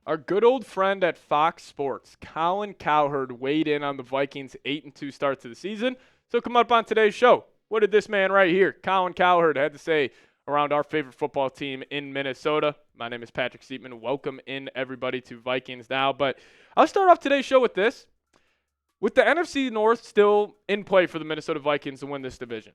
Our good old friend at Fox Sports, Colin Cowherd, weighed in on the Vikings' 8-2 start to the season. So come up on today's show. What did this man right here, Colin Cowherd, had to say around our favorite football team in Minnesota? My name is Patrick Siepman. Welcome in, everybody, to Vikings Now. But I'll start off today's show with this. With the NFC North still in play for the Minnesota Vikings to win this division,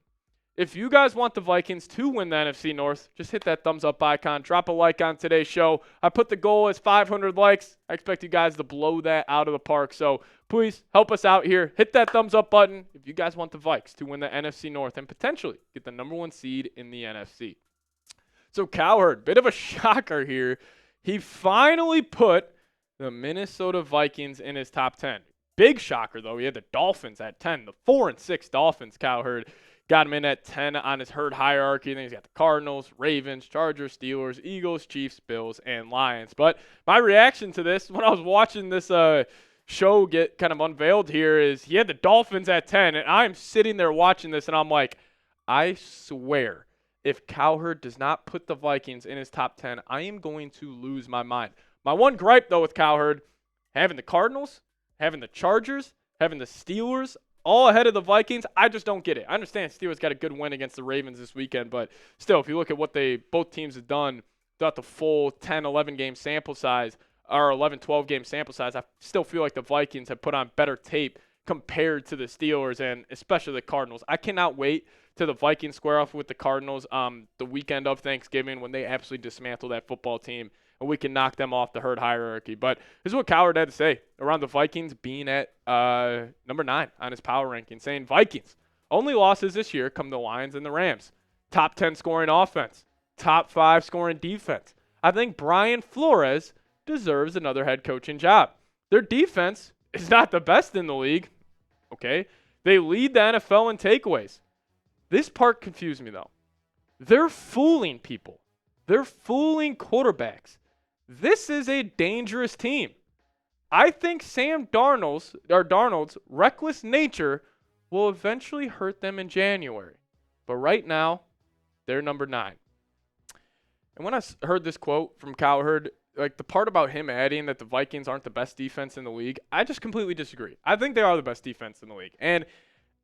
if you guys want the Vikings to win the NFC North, just hit that thumbs up icon. Drop a like on today's show. I put the goal as 500 likes. I expect you guys to blow that out of the park. So please help us out here. Hit that thumbs up button if you guys want the Vikes to win the NFC North and potentially get the number one seed in the NFC. So Cowherd, bit of a shocker here. He finally put the Minnesota Vikings in his top 10. Big shocker, though. He had the Dolphins at 10. The 4-6 Dolphins, Cowherd. Got him in at 10 on his herd hierarchy. Then he's got the Cardinals, Ravens, Chargers, Steelers, Eagles, Chiefs, Bills, and Lions. But my reaction to this when I was watching this show get kind of unveiled here is he had the Dolphins at 10, and I'm sitting there watching this, and I'm like, I swear, if Cowherd does not put the Vikings in his top 10, I am going to lose my mind. My one gripe, though, with Cowherd, having the Cardinals, having the Chargers, having the Steelers, all ahead of the Vikings, I just don't get it. I understand Steelers got a good win against the Ravens this weekend, but still, if you look at what both teams have done throughout the full 10, 11 game sample size, or 11, 12 game sample size, I still feel like the Vikings have put on better tape compared to the Steelers and especially the Cardinals. I cannot wait till the Vikings square off with the Cardinals the weekend of Thanksgiving when they absolutely dismantle that football team and we can knock them off the herd hierarchy. But this is what Cowherd had to say around the Vikings being at number 9 on his power ranking, saying Vikings, only losses this year come the Lions and the Rams. Top 10 scoring offense, top 5 scoring defense. I think Brian Flores deserves another head coaching job. Their defense is not the best in the league, okay? They lead the NFL in takeaways. This part confused me, though. They're fooling people. They're fooling quarterbacks. This is a dangerous team. I think Sam Darnold's reckless nature will eventually hurt them in January. But right now, they're number 9. And when I heard this quote from Cowherd, like the part about him adding that the Vikings aren't the best defense in the league, I just completely disagree. I think they are the best defense in the league. And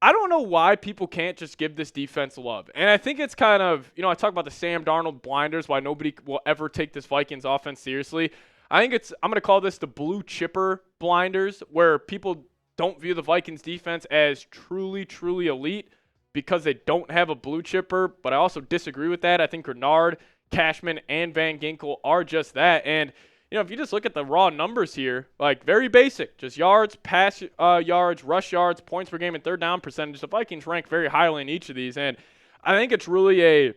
I don't know why people can't just give this defense love. And I think it's kind of, I talk about the Sam Darnold blinders, why nobody will ever take this Vikings offense seriously. I'm going to call this the blue chipper blinders, where people don't view the Vikings defense as truly, truly elite because they don't have a blue chipper. But I also disagree with that. I think Grenard, Cashman, and Van Ginkel are just that. And if you just look at the raw numbers here, like very basic, just yards, pass yards, rush yards, points per game, and third down percentage, the Vikings rank very highly in each of these. And I think it's really a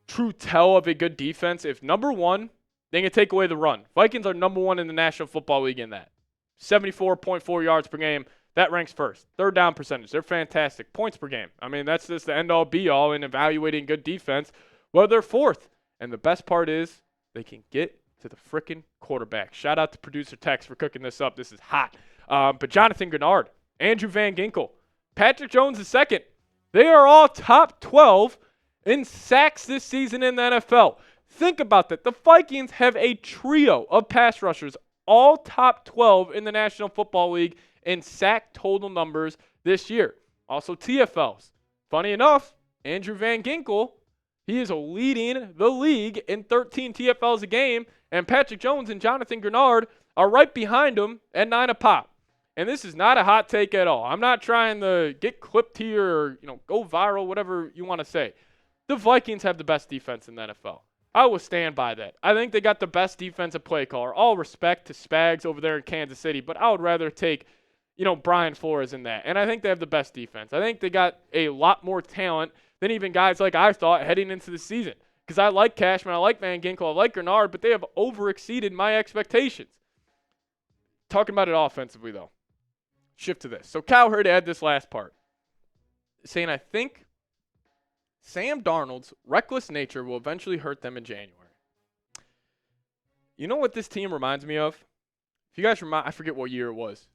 true tell of a good defense. If number 1, they can take away the run. Vikings are number 1 in the National Football League in that. 74.4 yards per game. That ranks first. Third down percentage, they're fantastic. Points per game. I mean, that's just the end-all, be-all in evaluating good defense. Well, they're 4th. And the best part is they can get to the frickin' quarterback. Shout out to producer Tex for cooking this up. This is hot. But Jonathan Grenard, Andrew Van Ginkel, Patrick Jones II, they are all top 12 in sacks this season in the NFL. Think about that. The Vikings have a trio of pass rushers, all top 12 in the National Football League in sack total numbers this year. Also TFLs. Funny enough, Andrew Van Ginkel, he is leading the league in 13 TFLs a game, and Patrick Jones and Jonathan Grenard are right behind him at 9 apiece. And this is not a hot take at all. I'm not trying to get clipped here or go viral, whatever you want to say. The Vikings have the best defense in the NFL. I will stand by that. I think they got the best defensive play caller. All respect to Spags over there in Kansas City, but I would rather take Brian Flores in that. And I think they have the best defense. I think they got a lot more talent than even guys like I thought heading into the season. Because I like Cashman, I like Van Ginkel, I like Grenard, but they have overexceeded my expectations. Talking about it offensively, though. Shift to this. So Cowherd had this last part, saying, I think Sam Darnold's reckless nature will eventually hurt them in January. You know what this team reminds me of? If you guys I forget what year it was.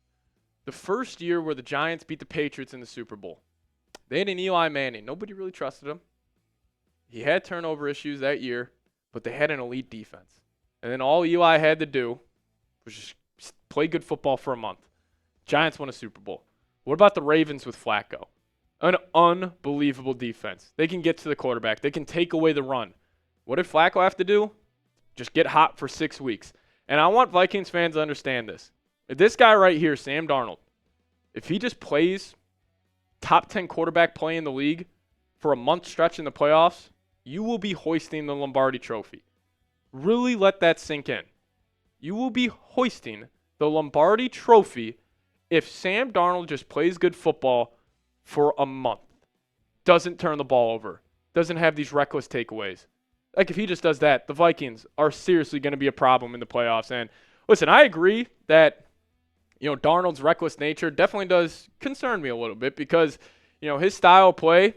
The first year where the Giants beat the Patriots in the Super Bowl. They had an Eli Manning. Nobody really trusted him. He had turnover issues that year, but they had an elite defense. And then all Eli had to do was just play good football for a month. Giants won a Super Bowl. What about the Ravens with Flacco? An unbelievable defense. They can get to the quarterback. They can take away the run. What did Flacco have to do? Just get hot for 6 weeks. And I want Vikings fans to understand this. If this guy right here, Sam Darnold, if he just plays top 10 quarterback play in the league for a month stretch in the playoffs, you will be hoisting the Lombardi Trophy. Really let that sink in. You will be hoisting the Lombardi Trophy if Sam Darnold just plays good football for a month. Doesn't turn the ball over. Doesn't have these reckless takeaways. Like, if he just does that, the Vikings are seriously going to be a problem in the playoffs. And listen, I agree that, Darnold's reckless nature definitely does concern me a little bit because, his style of play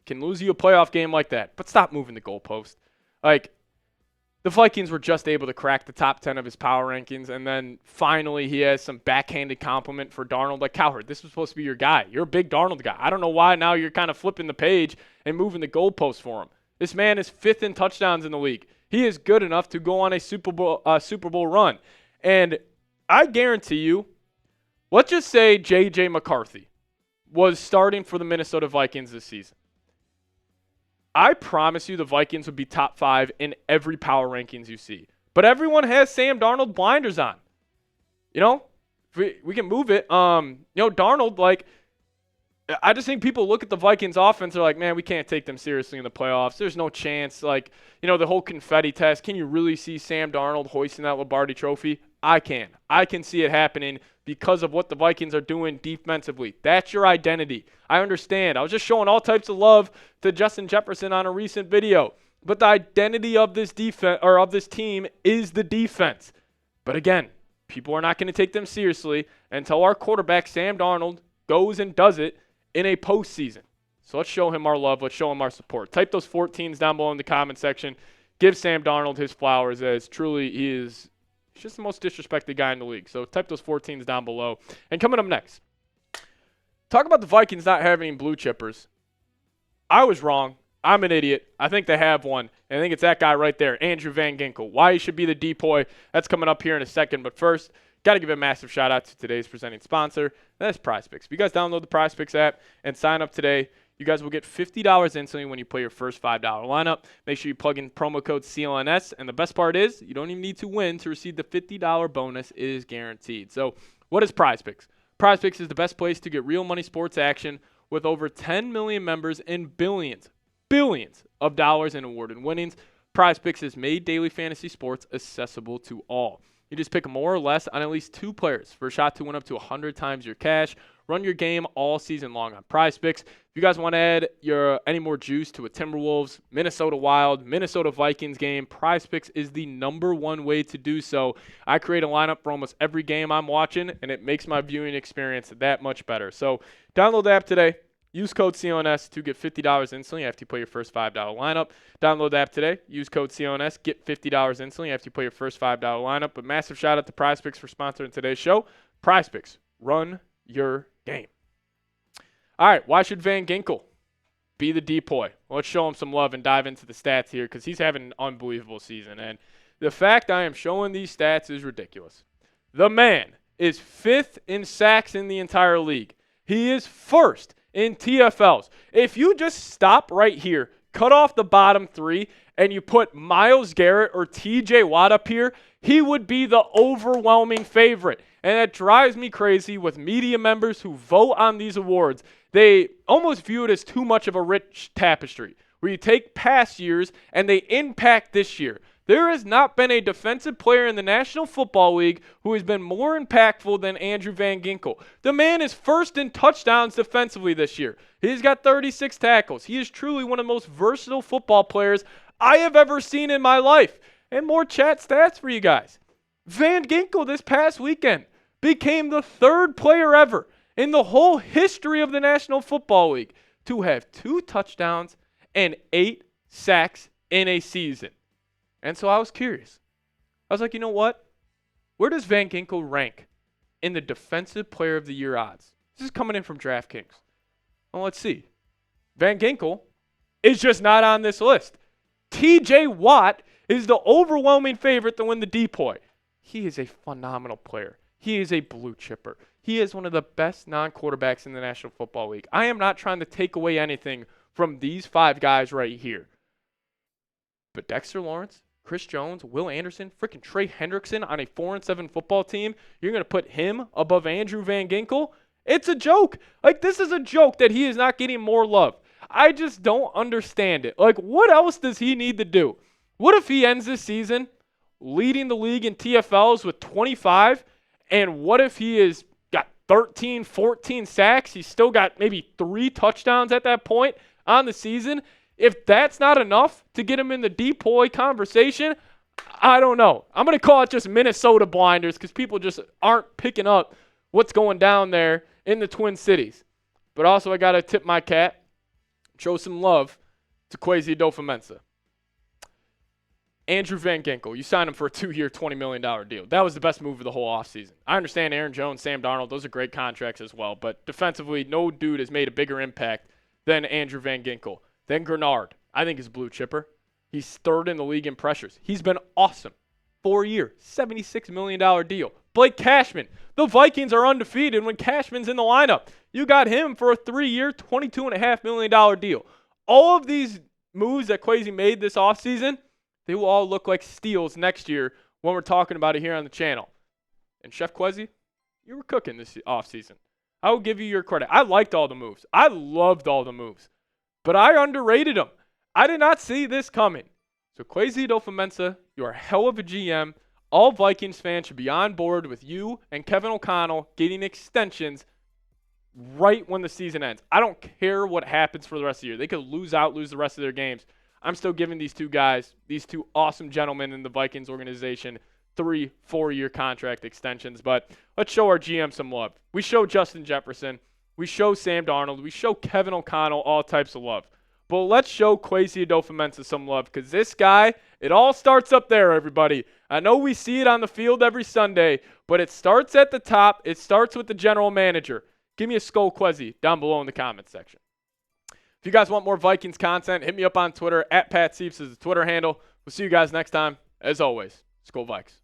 can lose you a playoff game like that. But stop moving the goalpost. Like, the Vikings were just able to crack the top 10 of his power rankings, and then finally he has some backhanded compliment for Darnold. Like, Cowherd, this was supposed to be your guy. You're a big Darnold guy. I don't know why now you're kind of flipping the page and moving the goalpost for him. This man is 5th in touchdowns in the league. He is good enough to go on a Super Bowl run. And I guarantee you, let's just say J.J. McCarthy was starting for the Minnesota Vikings this season. I promise you the Vikings would be top 5 in every power rankings you see. But everyone has Sam Darnold blinders on. We can move it. Darnold, I just think people look at the Vikings offense, they're like, man, we can't take them seriously in the playoffs. There's no chance. The whole confetti test. Can you really see Sam Darnold hoisting that Lombardi Trophy? I can. I can see it happening because of what the Vikings are doing defensively. That's your identity. I understand. I was just showing all types of love to Justin Jefferson on a recent video. But the identity of this defense or of this team is the defense. But again, people are not going to take them seriously until our quarterback, Sam Darnold, goes and does it in a postseason. So let's show him our love. Let's show him our support. Type those 14s down below in the comment section. Give Sam Darnold his flowers, as truly he is just the most disrespected guy in the league. So type those 14s down below. And coming up next, talk about the Vikings not having any blue chippers. I was wrong. I'm an idiot. I think they have one. And I think it's that guy right there, Andrew Van Ginkel. Why he should be the DPOY, that's coming up here in a second. But first, got to give a massive shout out to today's presenting sponsor. That's PrizePicks. If you guys download the PrizePicks app and sign up today, you guys will get $50 instantly when you play your first $5 lineup. Make sure you plug in promo code CLNS. And the best part is, you don't even need to win to receive the $50 bonus. It is guaranteed. So what is PrizePicks? PrizePicks is the best place to get real money sports action with over 10 million members and billions of dollars in awarded winnings. PrizePicks has made daily fantasy sports accessible to all. You just pick more or less on at least 2 players for a shot to win up to 100 times your cash. Run your game all season long on PrizePicks. If you guys want to add any more juice to a Timberwolves, Minnesota Wild, Minnesota Vikings game, PrizePicks is the #1 way to do so. I create a lineup for almost every game I'm watching, and it makes my viewing experience that much better. So download the app today. Use code CLNS to get $50 instantly after you play your first $5 lineup. Download the app today. Use code CLNS. Get $50 instantly after you play your first $5 lineup. But massive shout out to PrizePicks for sponsoring today's show. PrizePicks. Run your game. All right. Why should Van Ginkel be the DPOY? Let's show him some love and dive into the stats here because he's having an unbelievable season. And the fact I am showing these stats is ridiculous. The man is 5th in sacks in the entire league. He is 1st in TFLs. If you just stop right here, cut off the bottom 3, and you put Myles Garrett or TJ Watt up here, he would be the overwhelming favorite. And that drives me crazy with media members who vote on these awards. They almost view it as too much of a rich tapestry, where you take past years and they impact this year. There has not been a defensive player in the National Football League who has been more impactful than Andrew Van Ginkel. The man is 1st in touchdowns defensively this year. He's got 36 tackles. He is truly one of the most versatile football players I have ever seen in my life. And more chat stats for you guys. Van Ginkel this past weekend became the 3rd player ever in the whole history of the National Football League to have 2 touchdowns and 8 sacks in a season. And so I was curious. I was like, you know what? Where does Van Ginkel rank in the Defensive Player of the Year odds? This is coming in from DraftKings. Well, let's see. Van Ginkel is just not on this list. TJ Watt is the overwhelming favorite to win the DPOY. He is a phenomenal player. He is a blue chipper. He is one of the best non-quarterbacks in the National Football League. I am not trying to take away anything from these 5 guys right here. But Dexter Lawrence, Chris Jones, Will Anderson, freaking Trey Hendrickson on a 4-7 football team, you're going to put him above Andrew Van Ginkel? It's a joke. Like, this is a joke that he is not getting more love. I just don't understand it. Like, what else does he need to do? What if he ends this season leading the league in TFLs with 25? And what if he has got 13, 14 sacks? He's still got maybe 3 touchdowns at that point on the season. If that's not enough to get him in the DPOY conversation, I don't know. I'm going to call it just Minnesota blinders because people just aren't picking up what's going down there in the Twin Cities. But also, I got to tip my cap, show some love to Kwesi Adofo-Mensah. Andrew Van Ginkel, you signed him for a 2-year, $20 million deal. That was the best move of the whole offseason. I understand Aaron Jones, Sam Darnold, those are great contracts as well. But defensively, no dude has made a bigger impact than Andrew Van Ginkel. Then Grenard, I think is a blue chipper. He's 3rd in the league in pressures. He's been awesome. 4-year, $76 million deal. Blake Cashman, the Vikings are undefeated when Cashman's in the lineup. You got him for a 3-year, $22.5 million deal. All of these moves that Kwesi made this offseason, they will all look like steals next year when we're talking about it here on the channel. And Chef Kwesi, you were cooking this offseason. I will give you your credit. I liked all the moves. I loved all the moves. But I underrated them. I did not see this coming. So Kwesi Adofo-Mensah, you are a hell of a GM. All Vikings fans should be on board with you and Kevin O'Connell getting extensions right when the season ends. I don't care what happens for the rest of the year. They could lose the rest of their games. I'm still giving these 2 guys, these 2 awesome gentlemen in the Vikings organization, 3 4-year contract extensions. But let's show our GM some love. We show Justin Jefferson. We show Sam Darnold. We show Kevin O'Connell all types of love. But let's show Kwesi Adofo-Mensah some love because this guy, it all starts up there, everybody. I know we see it on the field every Sunday, but it starts at the top. It starts with the general manager. Give me a SKOL KWESI down below in the comments section. If you guys want more Vikings content, hit me up on Twitter. @PatSieps is the Twitter handle. We'll see you guys next time. As always, SKOL Vikes.